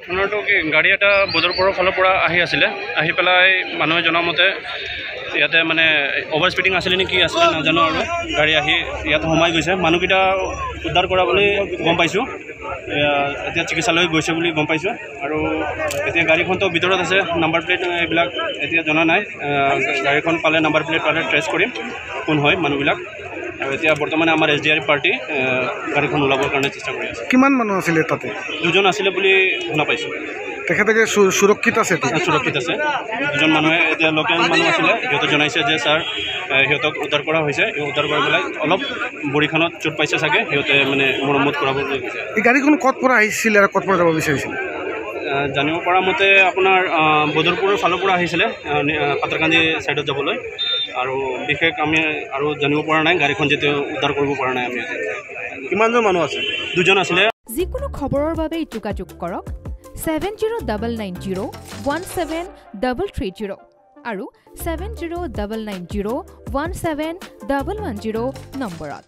ঘটনাটো কি গাড়ী এটা বদৰপুৰৰ ফালৰ পৰা আহি আছিলে আহি পেলাই মানুহে জনা মতে ইয়াতে মানে অভাৰ স্পীডিং আছিলে নেকি আছিলে নাজানো আৰু গাড়ী আহি ইয়াতে সোমাই গৈছে মানুহকেইটা উদ্ধাৰ কৰা বুলি গম পাইছোঁ এতিয়া চিকিৎসালয় গৈছে বুলি গম পাইছোঁ আৰু এতিয়া গাড়ীখনতো ভিতৰত আছে নাম্বাৰ প্লেট এইবিলাক এতিয়া জনা নাই গাড়ীখন পালে নাম্বাৰ প্লেট পালে ট্ৰেছ কৰিম কোন হয় মানুহবিলাক আৰু এতিয়া বৰ্তমানে আমাৰ SDRF পাৰ্টি গাড়ীখন ওলাবৰ কাৰণে চেষ্টা কৰি আছে কিমান মানুহ আছিলে তাতে দুজন আছিলে বুলি শুনা পাইছোঁ তেখেতে সুৰক্ষিত আছে সুৰক্ষিত আছে দুজন মানুহে এতিয়া লোকেল মানুহ আছিলে সিহঁতে জনাইছে যে ছাৰ সিহঁতক উদ্ধাৰ কৰা হৈছে উদ্ধাৰ কৰি পেলাই অলপ ভৰিখনত চোট পাইছে চাগে সিহঁতে মানে মৰম্মত কৰাবলৈ গৈছে এই গাড়ীখন ক'ত পৰা আহিছিলে আৰু ক'ত পৰা যাব বিচাৰিছিলে জানিব পৰা মতে আপোনাৰ বদৰপুৰৰ ফালৰ পৰা আহিছিলে পাত্ৰকান্দি ছাইডত যাবলৈ আৰু বিশেষ আমি আৰু জানিব পৰা নাই গাড়ীখন যেতিয়া উদ্ধাৰ কৰিব পৰা নাই আমি কিমানজন মানুহ আছে দুজন আছিলে যিকোনো খবৰৰ বাবে যোগাযোগ কৰক 7099017330 আৰু 7099017110 নম্বৰত